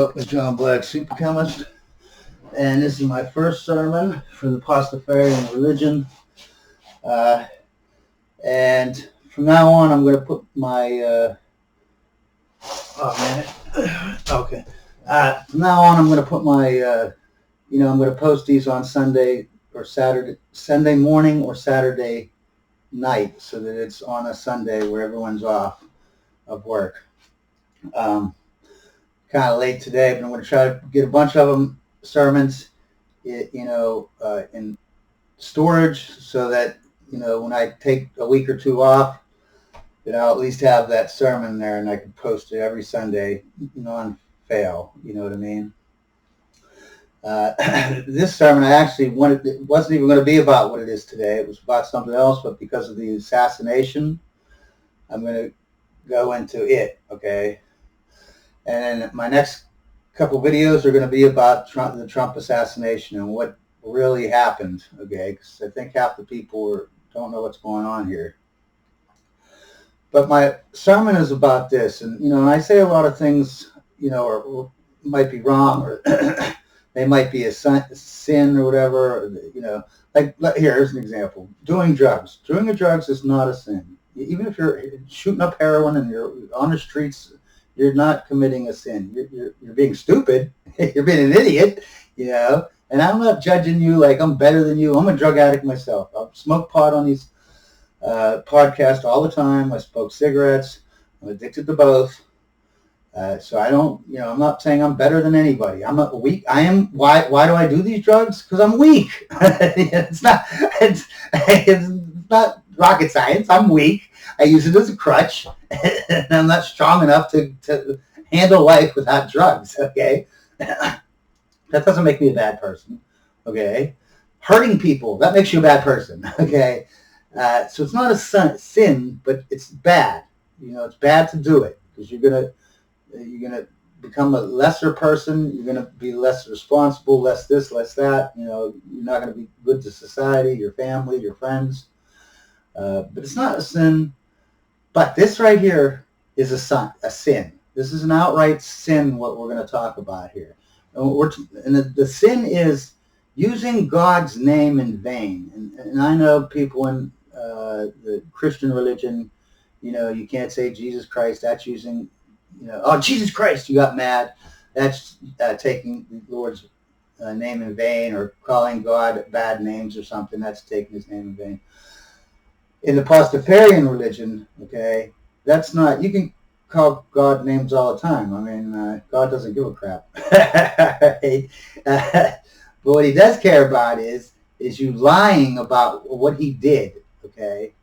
John Black, super chemist, and this is my first sermon for the Pastafarian religion. And from now on, I'm going to put my okay. From now on, I'm going to put my I'm going to post these on Sunday or Sunday morning or Saturday night, so that it's on a Sunday where everyone's off of work. Kind of late today, but I'm going to try to get a bunch of them sermons, in storage, so that when I take a week or two off, I'll at least have that sermon there, and I can post it every Sunday, non-fail. You know what I mean? This sermon it wasn't even going to be about what it is today. It was about something else, but because of the assassination, I'm going to go into it. Okay. And then my next couple videos are going to be about the Trump assassination and what really happened, okay? Because I think half the people don't know what's going on here. But my sermon is about this, and I say a lot of things, or might be wrong, or they might be a sin or whatever. Here's an example: doing drugs. Doing drugs is not a sin. Even if you're shooting up heroin and you're on the streets, you're not committing a sin. You're being stupid. You're being an idiot, And I'm not judging you like I'm better than you. I'm a drug addict myself. I smoke pot on these podcasts all the time. I smoke cigarettes. I'm addicted to both. So I don't, I'm not saying I'm better than anybody. I'm weak. Why do I do these drugs? Because I'm weak. It's not rocket science. I'm weak. I use it as a crutch, and I'm not strong enough to handle life without drugs, okay? That doesn't make me a bad person, okay? Hurting people, that makes you a bad person, okay? So it's not a sin, but it's bad. It's bad to do it, because you're gonna become a lesser person. You're gonna be less responsible, less this, less that. You're not gonna be good to society, your family, your friends. But it's not a sin. But this right here is a sin. This is an outright sin, what we're going to talk about here. And the sin is using God's name in vain. And I know people in the Christian religion, you can't say Jesus Christ. That's using, Jesus Christ, you got mad. That's taking the Lord's name in vain, or calling God bad names or something. That's taking his name in vain. In the Pastafarian religion, okay, that's not, you can call God names all the time. I mean, God doesn't give a crap. But what he does care about is you lying about what he did, okay?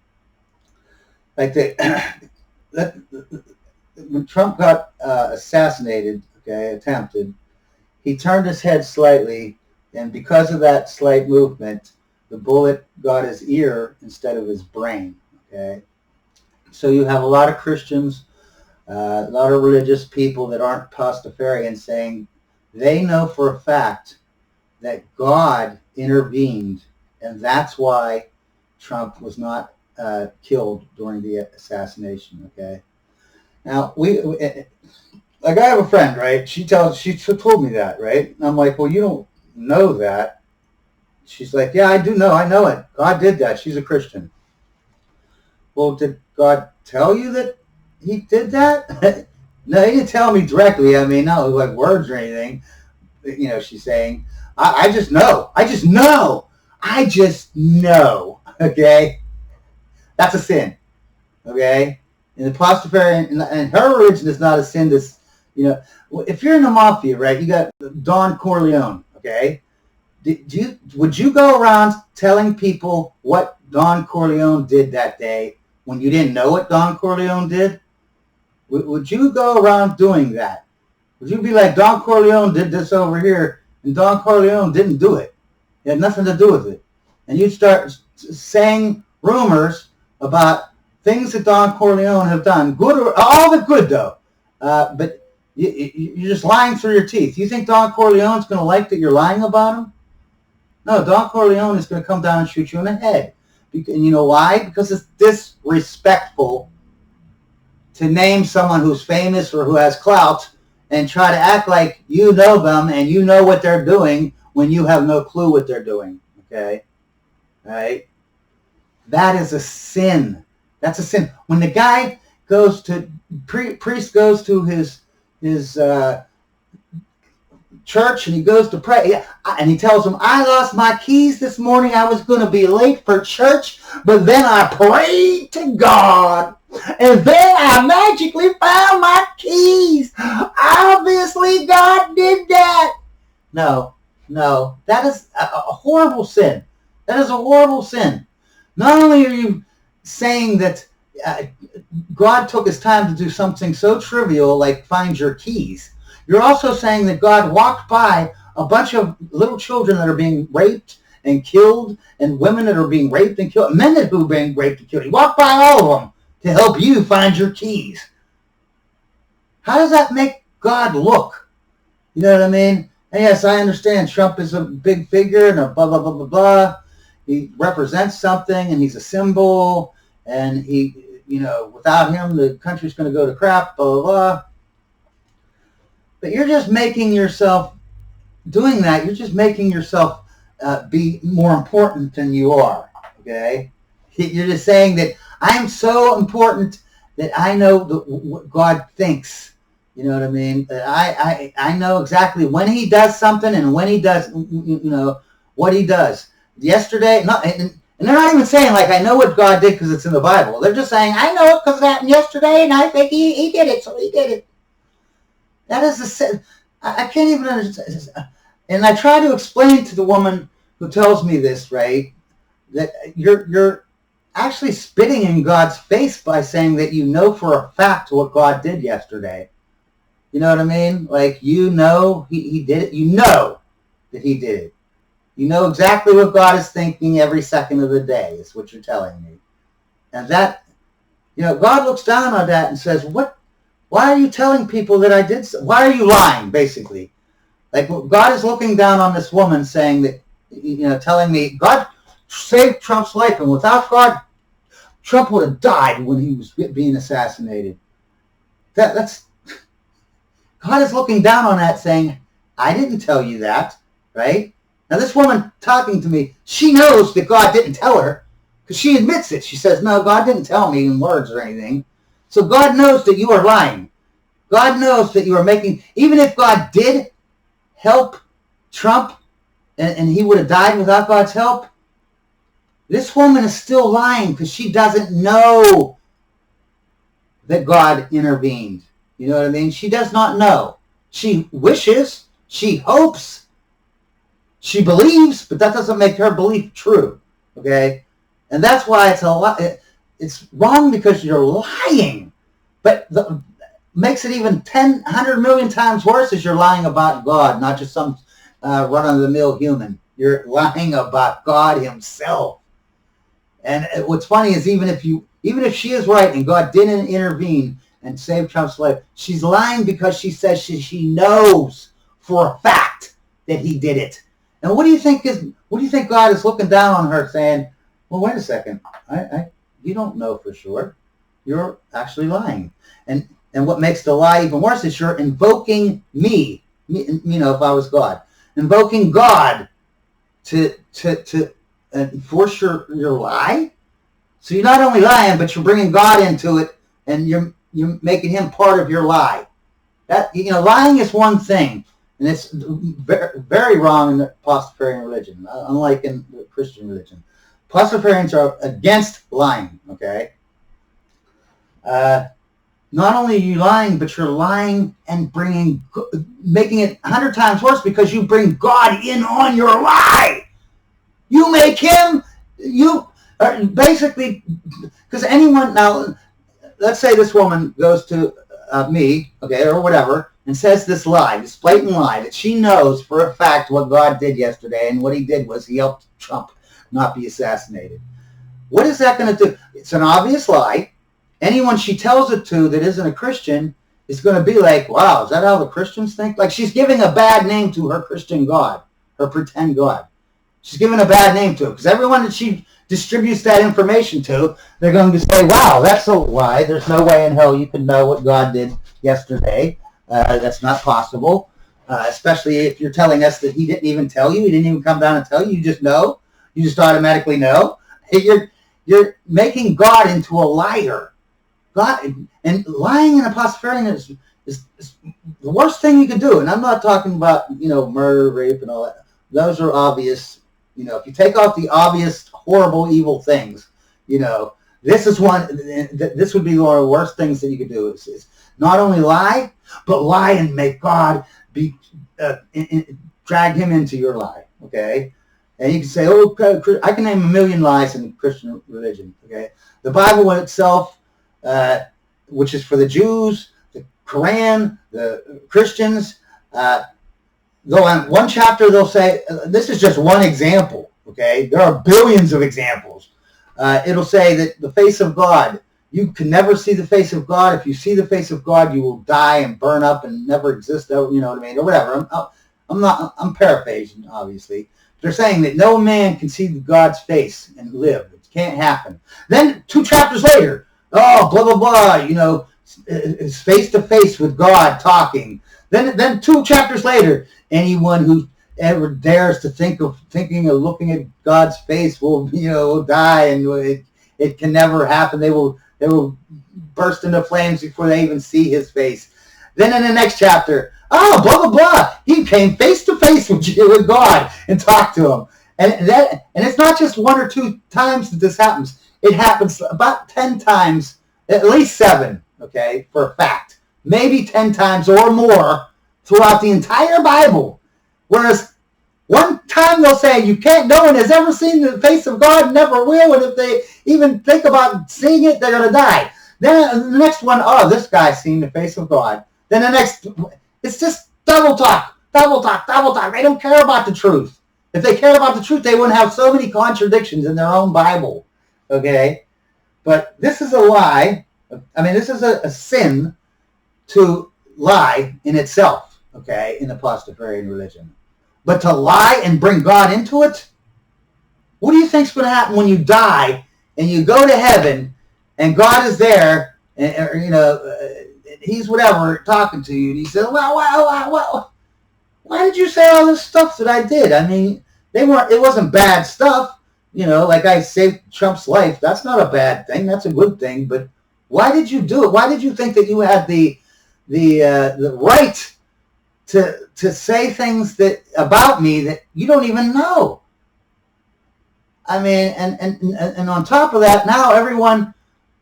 Like when Trump got assassinated, okay, attempted, he turned his head slightly, and because of that slight movement, the bullet got his ear instead of his brain, okay? So you have a lot of Christians, a lot of religious people that aren't Pastafarian saying they know for a fact that God intervened, and that's why Trump was not killed during the assassination, okay? Now, I have a friend, right? She told me that, right? And I'm like, well, you don't know that. She's like, yeah, I do know. I know it. God did that. She's a Christian. Well, did God tell you that he did that? No, he didn't tell me directly. I mean, not like words or anything. She's saying, I just know. I just know. I just know. Okay? That's a sin. Okay? In the Pastafarian, and her religion is not a sin. If you're in the mafia, right, you got Don Corleone, okay? Would you go around telling people what Don Corleone did that day when you didn't know what Don Corleone did? Would you go around doing that? Would you be like, Don Corleone did this over here, and Don Corleone didn't do it? It had nothing to do with it. And you'd start saying rumors about things that Don Corleone have done, good or all the good though. But you're just lying through your teeth. You think Don Corleone's going to like that you're lying about him? No, Don Corleone is going to come down and shoot you in the head. And you know why? Because it's disrespectful to name someone who's famous or who has clout and try to act like you know them and you know what they're doing when you have no clue what they're doing. Okay? All right? That is a sin. That's a sin. When the guy goes to, priest goes to his church and he goes to pray and he tells him, I lost my keys this morning. I was going to be late for church, but then I prayed to God and then I magically found my keys. Obviously God did that. No, that is a horrible sin. That is a horrible sin. Not only are you saying that God took his time to do something so trivial like find your keys, you're also saying that God walked by a bunch of little children that are being raped and killed, and women that are being raped and killed, men that are being raped and killed. He walked by all of them to help you find your keys. How does that make God look? You know what I mean? And yes, I understand Trump is a big figure and a blah, blah, blah, blah, blah. He represents something and he's a symbol, and he, without him, the country's going to go to crap, blah, blah, blah. But you're just making yourself, doing that, you're just making yourself be more important than you are, okay? You're just saying that I'm so important that I know what God thinks. You know what I mean? I know exactly when he does something and when he does, what he does. Yesterday, and they're not even saying, like, I know what God did because it's in the Bible. They're just saying, I know it because it happened yesterday, and I think he did it, so he did it. That is a sin. I can't even understand. And I try to explain to the woman who tells me this, right, that you're actually spitting in God's face by saying that you know for a fact what God did yesterday. You know what I mean? Like, he did it. You know that he did it. You know exactly what God is thinking every second of the day, is what you're telling me. And that, God looks down on that and says, why are you telling people that I did so? Why are you lying, basically? Like, God is looking down on this woman saying that, telling me, God saved Trump's life, and without God, Trump would have died when he was being assassinated. That's God is looking down on that saying, I didn't tell you that, right? Now, this woman talking to me, she knows that God didn't tell her because she admits it. She says, no, God didn't tell me in words or anything. So God knows that you are lying. God knows that you are making, even if God did help Trump and he would have died without God's help, this woman is still lying because she doesn't know that God intervened. You know what I mean? She does not know. She wishes, she hopes, she believes, but that doesn't make her belief true. Okay? And that's why it's wrong because you're lying. But makes it even 10, 100 million times worse is you're lying about God, not just some run-of-the-mill human. You're lying about God himself. And what's funny is even if she is right and God didn't intervene and save Trump's life, she's lying because she says she knows for a fact that he did it. And what do you think God is looking down on her saying, well, wait a second, you don't know for sure. You're actually lying. And what makes the lie even worse is you're invoking me, if I was God, invoking God to enforce your lie. So you're not only lying, but you're bringing God into it, and you're making him part of your lie. That lying is one thing, and it's very, very wrong in the Pastafarian religion, unlike in the Christian religion. Pastafarians are against lying. Okay. Not only are you lying, but you're lying and making it 100 times worse because you bring God in on your lie. You make him, basically, because anyone, now, let's say this woman goes to me, okay, or whatever, and says this lie, this blatant lie, that she knows for a fact what God did yesterday, and what he did was he helped Trump not be assassinated. What is that going to do? It's an obvious lie. Anyone she tells it to that isn't a Christian is going to be like, wow, is that how the Christians think? Like, she's giving a bad name to her Christian God, her pretend God. She's giving a bad name to it because everyone that she distributes that information to, they're going to say, wow, that's a lie. There's no way in hell you can know what God did yesterday. That's not possible, especially if you're telling us that he didn't even tell you. He didn't even come down and tell you. You just know. You just automatically know. You're making God into a liar. God, and lying in a Pastafarian is the worst thing you could do. And I'm not talking about, murder, rape, and all that. Those are obvious. If you take off the obvious, horrible, evil things, this is one. This would be one of the worst things that you could do. Is not only lie, but lie and make God be drag him into your lie. Okay, and you can say, "Oh, I can name a million lies in Christian religion." Okay, the Bible itself, which is for the Jews, the Quran, the Christians. Though in one chapter they'll say, this is just one example. Okay, there are billions of examples. It'll say that the face of God, you can never see the face of God. If you see the face of God, you will die and burn up and never exist. You know what I mean, or whatever. I'm paraphrasing, obviously. They're saying that no man can see God's face and live. It can't happen. Then 2 chapters later, blah blah blah. Is face to face with God talking. Then 2 chapters later, anyone who ever dares to thinking of looking at God's face will die, and it can never happen. They will burst into flames before they even see his face. Then in the next chapter, blah blah blah, he came face to face with God and talked to him. And it's not just 1 or 2 times that this happens. It happens about 10 times, at least 7. Okay, for a fact, maybe 10 times or more throughout the entire Bible. Whereas one time they'll say no one has ever seen the face of God, never will, and if they even think about seeing it, they're going to die. Then the next one, this guy's seen the face of God. Then the next, it's just double talk. They don't care about the truth. If they cared about the truth, they wouldn't have so many contradictions in their own Bible. Okay, but this is a lie. This is a sin to lie in itself, okay, in the Pastafarian religion. But to lie and bring God into it, what do you think's going to happen when you die and you go to heaven and God is there, and he's whatever talking to you, and he says, "Well, why did you say all this stuff that I did? It wasn't bad stuff, like I saved Trump's life. That's not a bad thing. That's a good thing, but why did you do it? Why did you think that you had the right to say things that about me that you don't even know?" And on top of that, now everyone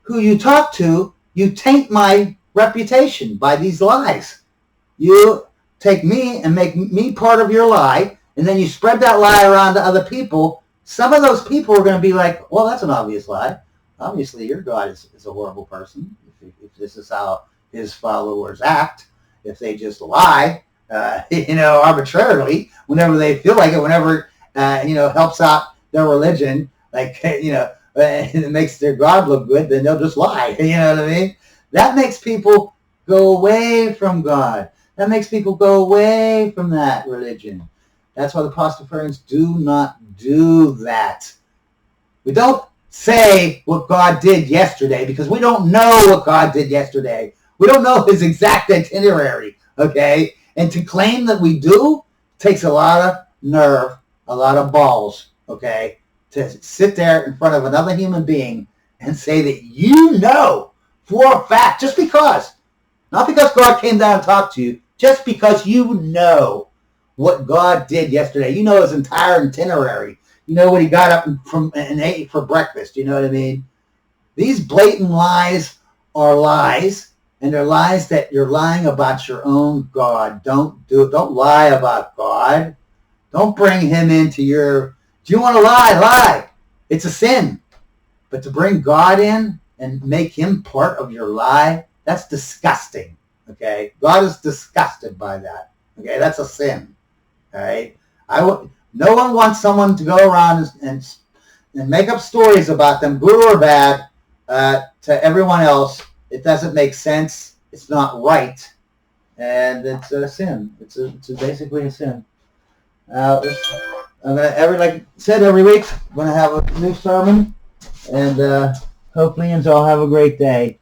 who you talk to, you taint my reputation by these lies. You take me and make me part of your lie, and then you spread that lie around to other people. Some of those people are going to be like, "Well, that's an obvious lie. Obviously, your God is a horrible person. If this is how his followers act, if they just lie, arbitrarily, whenever they feel like it, whenever, helps out their religion, like, it makes their God look good, then they'll just lie." You know what I mean? That makes people go away from God. That makes people go away from that religion. That's why the Pastafarians do not do that. We don't say what God did yesterday because we don't know what God did yesterday. We don't know his exact itinerary, okay? And to claim that we do takes a lot of nerve, a lot of balls, okay? To sit there in front of another human being and say that you know for a fact, just because, not because God came down and talked to you, just because you know what God did yesterday. You know his entire itinerary. You know what he got up and ate for breakfast. You know what I mean? These blatant lies are lies, and they're lies that you're lying about your own God. Don't lie about God. Don't bring him into your... Do you want to lie? Lie. It's a sin. But to bring God in and make him part of your lie, that's disgusting. Okay? God is disgusted by that. Okay? That's a sin. All right? No one wants someone to go around and make up stories about them, good or bad, to everyone else. It doesn't make sense. It's not right. And it's a sin. It's basically a sin. I'm gonna like I said, every week I'm gonna have a new sermon, and hopefully you all have a great day.